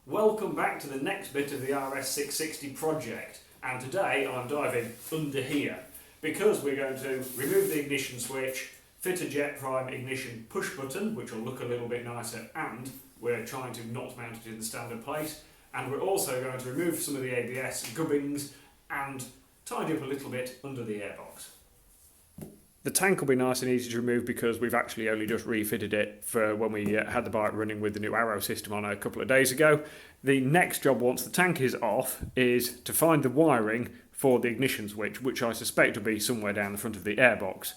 Welcome back to the next bit of the RS660 project, and today I'm diving under here because we're going to remove the ignition switch, fit a Jet Prime ignition push button which will look a little bit nicer, and we're trying to not mount it in the standard place, and we're also going to remove some of the ABS gubbings and tidy up a little bit under the airbox. The tank will be nice and easy to remove because we've actually only just refitted it for when we had the bike running with the new Arrow system on a couple of days ago. The next job once the tank is off is to find the wiring for the ignition switch, which I suspect will be somewhere down the front of the airbox.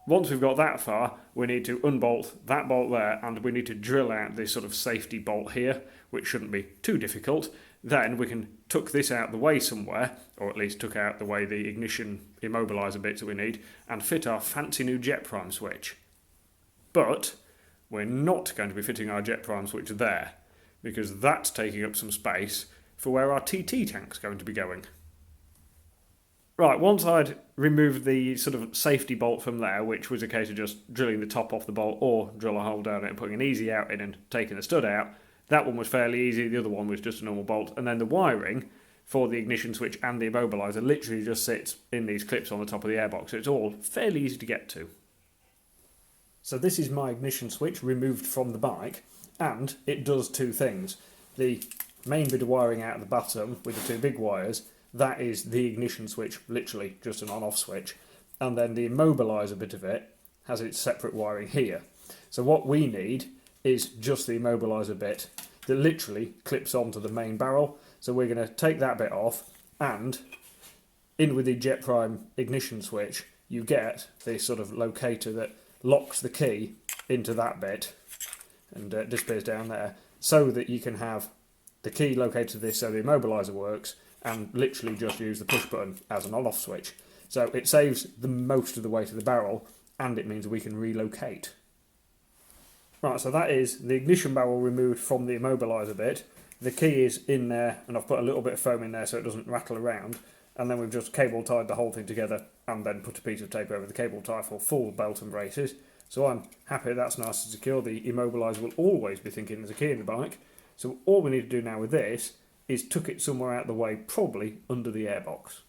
Once we've got that far, we need to unbolt that bolt there, and we need to drill out this sort of safety bolt here, which shouldn't be too difficult. Then we can tuck this out the way somewhere, or at least tuck out the way the ignition immobilizer bits that we need, and fit our fancy new Jet Prime switch. But we're not going to be fitting our Jet Prime switch there, because that's taking up some space for where our TT tank's going to be going. Right, once I'd removed the sort of safety bolt from there, which was a case of just drilling the top off the bolt or drill a hole down it and putting an easy out in and taking the stud out, that one was fairly easy, the other one was just a normal bolt, and then the wiring for the ignition switch and the immobilizer literally just sits in these clips on the top of the airbox, so it's all fairly easy to get to. So this is my ignition switch removed from the bike, and it does two things. The main bit of wiring out at the bottom with the two big wires, that is the ignition switch, literally just an on-off switch, and then the immobilizer bit of it has its separate wiring here. So what we need is just the immobilizer bit that literally clips onto the main barrel. So we're going to take that bit off, and in with the Jet Prime ignition switch you get this sort of locator that locks the key into that bit and disappears down there, so that you can have the key located to this so the immobilizer works, and literally just use the push button as an on-off switch. So it saves the most of the way to the barrel, and it means we can relocate. Right, so that is the ignition barrel removed from the immobilizer bit. The key is in there, and I've put a little bit of foam in there so it doesn't rattle around, and then we've just cable tied the whole thing together and then put a piece of tape over the cable tie for full belt and braces. So I'm happy that's nice and secure. The immobilizer will always be thinking there's a key in the bike. So all we need to do now with this is tuck it somewhere out of the way, probably under the airbox.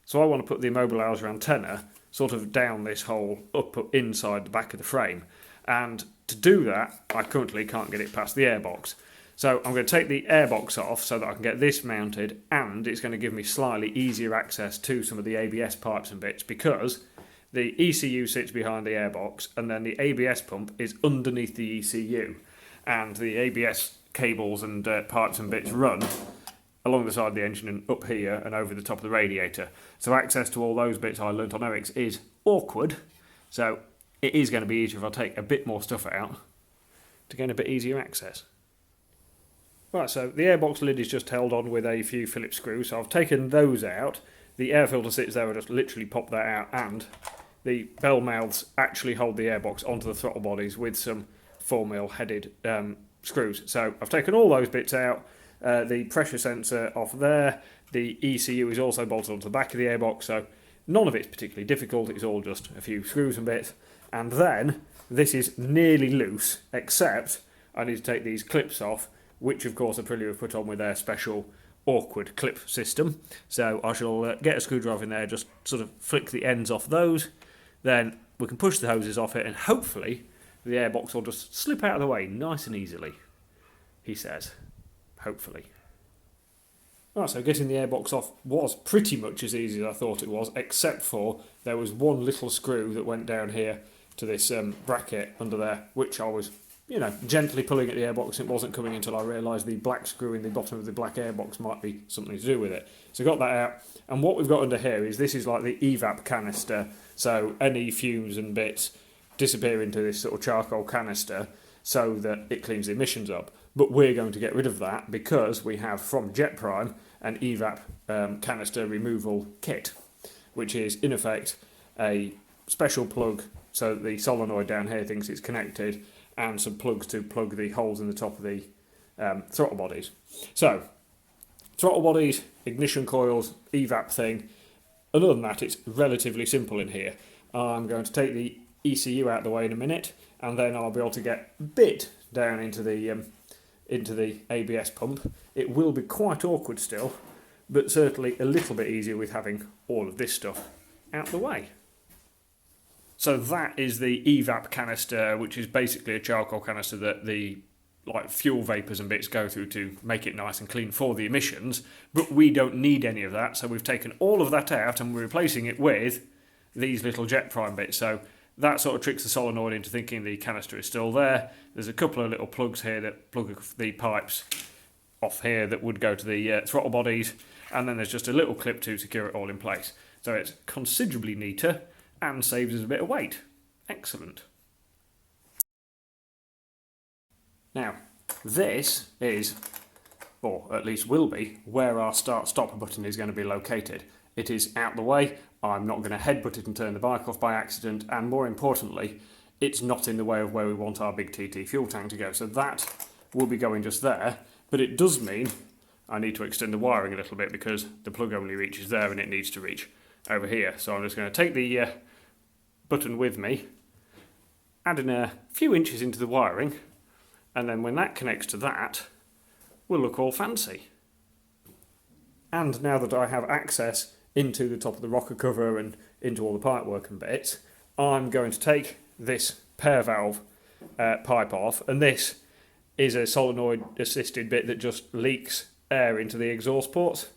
So I want to put the immobilizer antenna sort of down this hole up inside the back of the frame, and to do that I currently can't get it past the airbox. So I'm going to take the airbox off so that I can get this mounted, and it's going to give me slightly easier access to some of the ABS pipes and bits, because the ECU sits behind the airbox and then the ABS pump is underneath the ECU, and the ABS cables and pipes and bits run along the side of the engine and up here and over the top of the radiator. So access to all those bits I learnt on Eric's is awkward, so it is going to be easier if I take a bit more stuff out to gain a bit easier access. Right, so the airbox lid is just held on with a few Phillips screws, so I've taken those out. The air filter sits there, I just literally pop that out, and the bell mouths actually hold the airbox onto the throttle bodies with some 4mm headed screws. So I've taken all those bits out, the pressure sensor off there, the ECU is also bolted onto the back of the airbox, so none of it's particularly difficult, it's all just a few screws and bits. And then this is nearly loose, except I need to take these clips off, which of course Aprilia have put on with their special awkward clip system. So I shall get a screwdriver in there, just sort of flick the ends off those, then we can push the hoses off it, and hopefully the airbox will just slip out of the way nice and easily, he says. Hopefully. Right, so getting the airbox off was pretty much as easy as I thought it was, except for there was one little screw that went down here to this bracket under there, which I was, gently pulling at the airbox. It wasn't coming until I realised the black screw in the bottom of the black airbox might be something to do with it. So I got that out, and what we've got under here is, this is like the EVAP canister, so any fumes and bits disappear into this sort of charcoal canister so that it cleans the emissions up. But we're going to get rid of that because we have from Jet Prime an EVAP canister removal kit, which is in effect a special plug so that the solenoid down here thinks it's connected, and some plugs to plug the holes in the top of the throttle bodies. So throttle bodies, ignition coils, EVAP thing. Other than that, it's relatively simple in here. I'm going to take the ECU out of the way in a minute, and then I'll be able to get a bit down into the into the ABS pump. It will be quite awkward still, but certainly a little bit easier with having all of this stuff out the way. So that is the EVAP canister, which is basically a charcoal canister that the fuel vapours and bits go through to make it nice and clean for the emissions, but we don't need any of that, so we've taken all of that out and we're replacing it with these little jet prime bits. So that sort of tricks the solenoid into thinking the canister is still there. There's a couple of little plugs here that plug the pipes off here that would go to the throttle bodies, and then there's just a little clip to secure it all in place. So it's considerably neater and saves us a bit of weight. Excellent. Now, this is, or at least will be, where our start-stop button is going to be located. It is out the way. I'm not going to headbutt it and turn the bike off by accident, and more importantly, it's not in the way of where we want our big TT fuel tank to go. So that will be going just there, but it does mean I need to extend the wiring a little bit because the plug only reaches there and it needs to reach over here. So I'm just going to take the button with me, adding a few inches into the wiring, and then when that connects to that, we'll look all fancy. And now that I have access into the top of the rocker cover and into all the pipework and bits, I'm going to take this pair valve pipe off, and this is a solenoid assisted bit that just leaks air into the exhaust ports,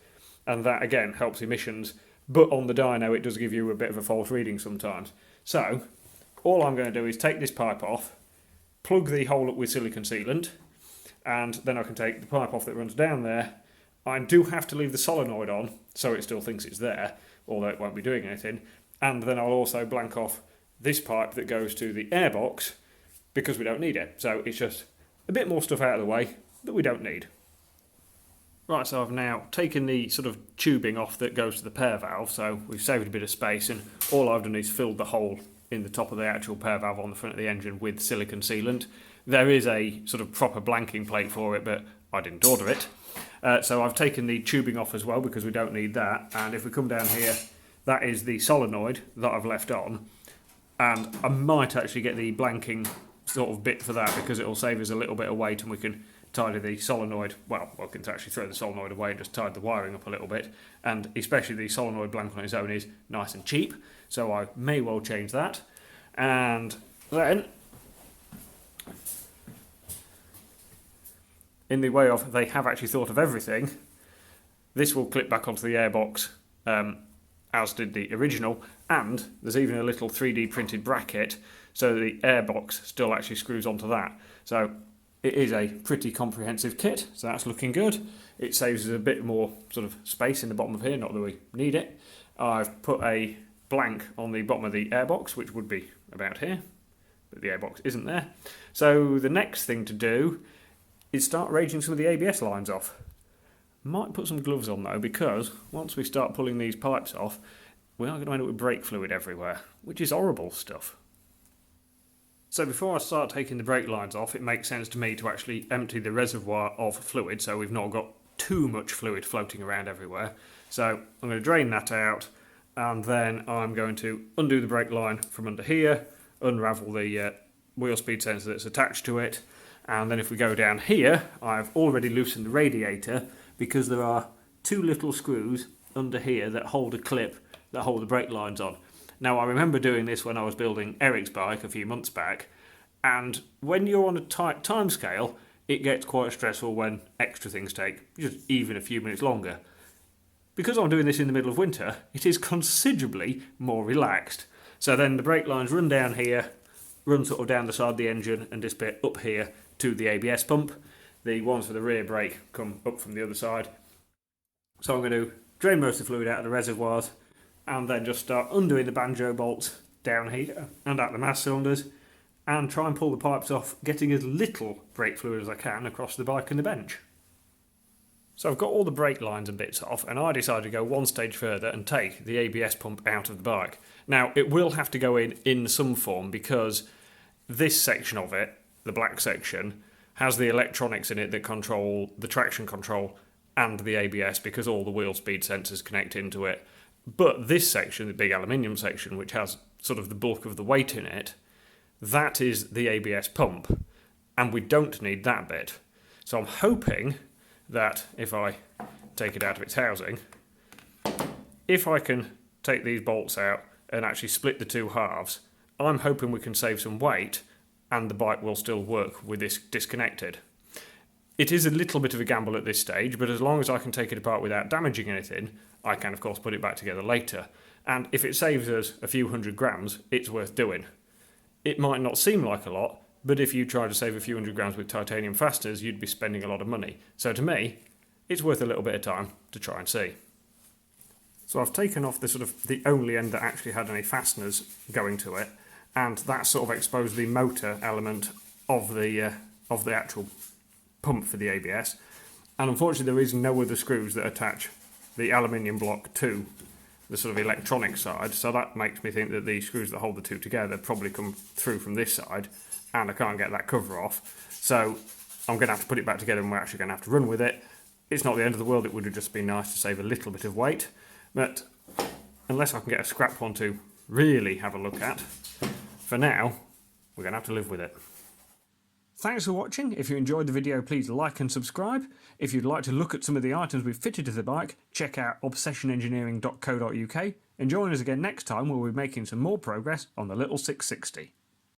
and that again helps emissions, but on the dyno it does give you a bit of a false reading sometimes. So all I'm going to do is take this pipe off, plug the hole up with silicone sealant, and then I can take the pipe off that runs down there. I do have to leave the solenoid on so it still thinks it's there, although it won't be doing anything, and then I'll also blank off this pipe that goes to the airbox because we don't need it. So it's just a bit more stuff out of the way that we don't need. Right, so I've now taken the sort of tubing off that goes to the pair valve, so we've saved a bit of space, and all I've done is filled the hole in the top of the actual pair valve on the front of the engine with silicone sealant. There is a sort of proper blanking plate for it, but I didn't order it. So I've taken the tubing off as well because we don't need that, and if we come down here, that is the solenoid that I've left on, and I might actually get the blanking sort of bit for that because it'll save us a little bit of weight and we can tidy the solenoid, well, I can actually throw the solenoid away and just tidy the wiring up a little bit, and especially the solenoid blank on its own is nice and cheap, so I may well change that. And then, in the way of they have actually thought of everything, this will clip back onto the airbox as did the original, and there's even a little 3D printed bracket so the airbox still actually screws onto that. So it is a pretty comprehensive kit, so that's looking good. It saves us a bit more sort of space in the bottom of here, not that we need it. I've put a blank on the bottom of the airbox, which would be about here, but the airbox isn't there. So the next thing to do is start raging some of the ABS lines off. Might put some gloves on though, because once we start pulling these pipes off, we are going to end up with brake fluid everywhere, which is horrible stuff. So before I start taking the brake lines off, it makes sense to me to actually empty the reservoir of fluid so we've not got too much fluid floating around everywhere. So I'm going to drain that out, and then I'm going to undo the brake line from under here, unravel the wheel speed sensor that's attached to it, and then if we go down here, I've already loosened the radiator because there are two little screws under here that hold a clip that hold the brake lines on. Now, I remember doing this when I was building Eric's bike a few months back, and when you're on a tight time scale, it gets quite stressful when extra things take just even a few minutes longer. Because I'm doing this in the middle of winter, it is considerably more relaxed. So then the brake lines run down here, run sort of down the side of the engine, and this bit up here to the ABS pump. The ones for the rear brake come up from the other side. So I'm going to drain most of the fluid out of the reservoirs, and then just start undoing the banjo bolts down here and out the mass cylinders, and try and pull the pipes off, getting as little brake fluid as I can across the bike and the bench. So I've got all the brake lines and bits off, and I decided to go one stage further and take the ABS pump out of the bike. Now, it will have to go in some form because this section of it, the black section, has the electronics in it that control the traction control and the ABS because all the wheel speed sensors connect into it. But this section, the big aluminium section, which has sort of the bulk of the weight in it, that is the ABS pump, and we don't need that bit. So I'm hoping that if I take it out of its housing, if I can take these bolts out and actually split the two halves, I'm hoping we can save some weight and the bike will still work with this disconnected. It is a little bit of a gamble at this stage, but as long as I can take it apart without damaging anything, I can of course put it back together later. And if it saves us a few hundred grams, it's worth doing. It might not seem like a lot, but if you try to save a few hundred grams with titanium fasteners, you'd be spending a lot of money. So to me, it's worth a little bit of time to try and see. So I've taken off the only end that actually had any fasteners going to it, and that sort of exposed the motor element of the actual pump for the ABS. And unfortunately there is no other screws that attach the aluminium block to the sort of electronic side, so that makes me think that the screws that hold the two together probably come through from this side, and I can't get that cover off. So I'm going to have to put it back together and we're actually going to have to run with it. It's not the end of the world, it would have just been nice to save a little bit of weight, but unless I can get a scrap one to really have a look at, for now, we're going to have to live with it. Thanks for watching. If you enjoyed the video, please like and subscribe. If you'd like to look at some of the items we've fitted to the bike, check out obsessionengineering.co.uk and join us again next time where we'll be making some more progress on the little 660.